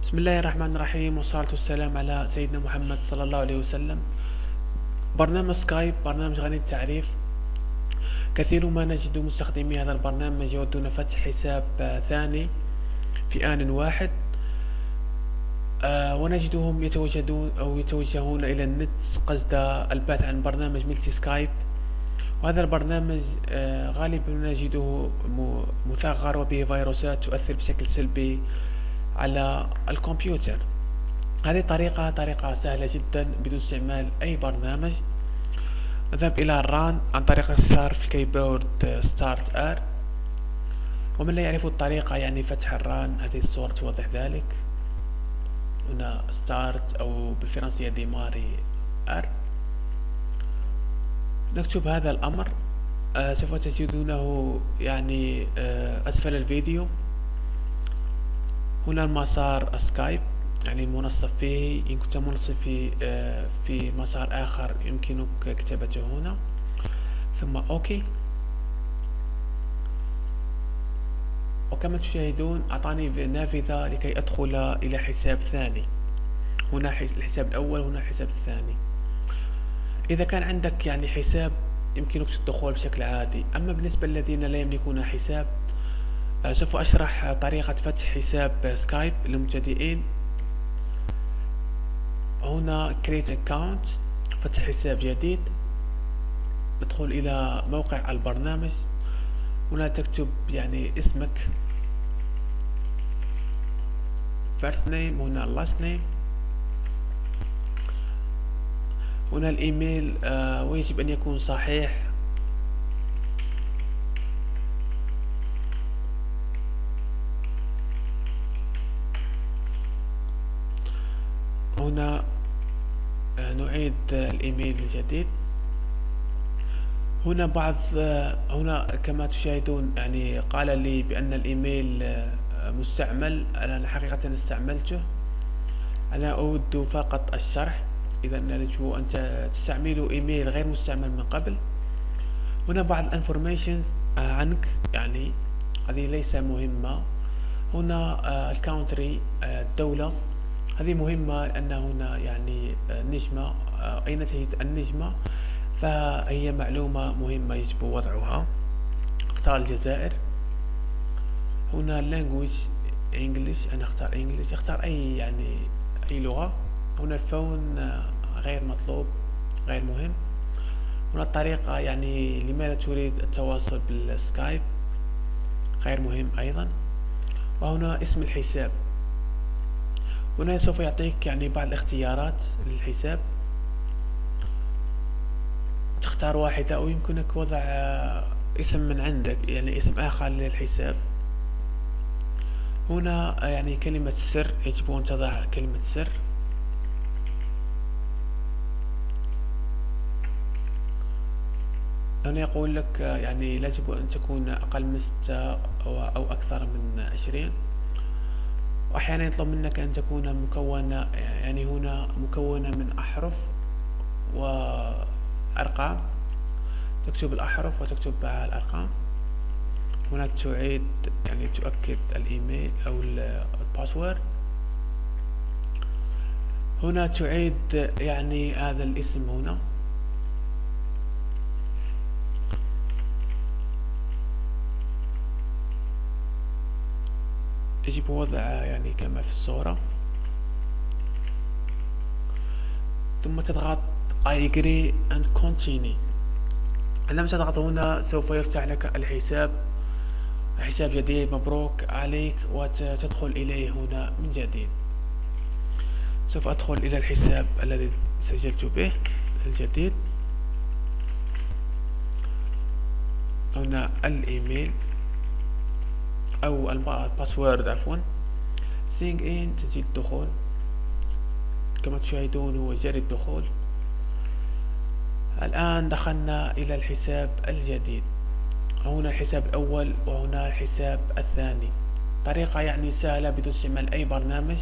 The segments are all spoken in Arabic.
بسم الله الرحمن الرحيم، والصلاة والسلام على سيدنا محمد صلى الله عليه وسلم. برنامج سكايب برنامج غني التعريف. كثير ما نجد مستخدمي هذا البرنامج يودون فتح حساب ثاني في آن واحد، ونجدهم يتوجهون إلى النت قصد البحث عن برنامج ملتي سكايب. وهذا البرنامج غالبا نجده مثغر وبه فيروسات تؤثر بشكل سلبي على الكمبيوتر. هذه طريقة سهلة جدا بدون استعمال أي برنامج. نذهب إلى الران عن طريق اختصار في الكيبورد ستارت ار. ومن لا يعرف الطريقة يعني فتح الران، هذه الصورة توضح ذلك. هنا ستارت أو بالفرنسية ديماري ار. نكتب هذا الأمر، سوف تجدونه يعني أسفل الفيديو. هنا المسار سكايب يعني المنصب فيه. إن كنت منصب في مسار آخر يمكنك كتابته هنا، ثم أوكي. وكما تشاهدون أعطاني نافذة لكي أدخل إلى حساب ثاني. هنا الحساب الأول، هنا الحساب الثاني. إذا كان عندك يعني حساب يمكنك الدخول بشكل عادي. أما بالنسبة للذين لا يملكون حساب، سوف أشرح طريقة فتح حساب سكايب للمبتدئين. هنا create account، فتح حساب جديد. ادخل إلى موقع البرنامج. هنا تكتب يعني اسمك first name، هنا last name. هنا الإيميل ويجب أن يكون صحيح. هنا نعيد الإيميل الجديد. هنا كما تشاهدون يعني قال لي بأن الإيميل مستعمل. أنا حقيقة استعملته. أنا أود فقط الشرح. إذا يجب أن تستعملوا إيميل غير مستعمل من قبل. هنا بعض الانفورميشنز عنك، يعني هذه ليس مهمة. هنا الكاونتري، الدولة، هذه مهمة لأن هنا يعني نجمة، أين تجد النجمة، فهي معلومة مهمة يجب وضعها. اختار الجزائر. هنا language English، أنا اختار English. اختار أي يعني أي لغة. هنا الفون غير مطلوب، غير مهم. هنا الطريقة يعني لماذا تريد التواصل بالسكايب، غير مهم أيضا. وهنا اسم الحساب. هنا سوف يعطيك يعني بعض الاختيارات للحساب، تختار واحدة أو يمكنك وضع اسم من عندك، يعني اسم آخر للحساب. هنا يعني كلمة سر، يجب أن تضع كلمة سر. هنا يقول لك يعني يجب أن تكون أقل من 6 أو أكثر من 20. وأحيانا يطلب منك أن تكون مكونة، يعني هنا مكونة من أحرف وأرقام. تكتب الأحرف وتكتب الأرقام. هنا تعيد يعني تؤكد الإيميل أو الباسورد. هنا تعيد يعني هذا الاسم. هنا يجب وضع يعني كما في الصورة، ثم تضغط I agree and continue. عندما تضغط هنا سوف يفتح لك الحساب، حساب جديد. مبروك عليك، وتدخل إليه هنا من جديد. سوف أدخل إلى الحساب الذي سجلت به الجديد. هنا الإيميل أو الباسورد عفوا. سينج إن، تسجيل الدخول. كما تشاهدون هو جاري الدخول. الآن دخلنا إلى الحساب الجديد. هنا الحساب الأول وهنا الحساب الثاني. طريقة يعني سهلة بدون استعمال أي برنامج.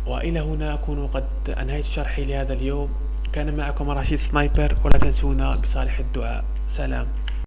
وإلى هنا أكون قد أنهيت شرحي لهذا اليوم. كان معكم رشيد سنايبر، ولا تنسونا بصالح الدعاء. سلام.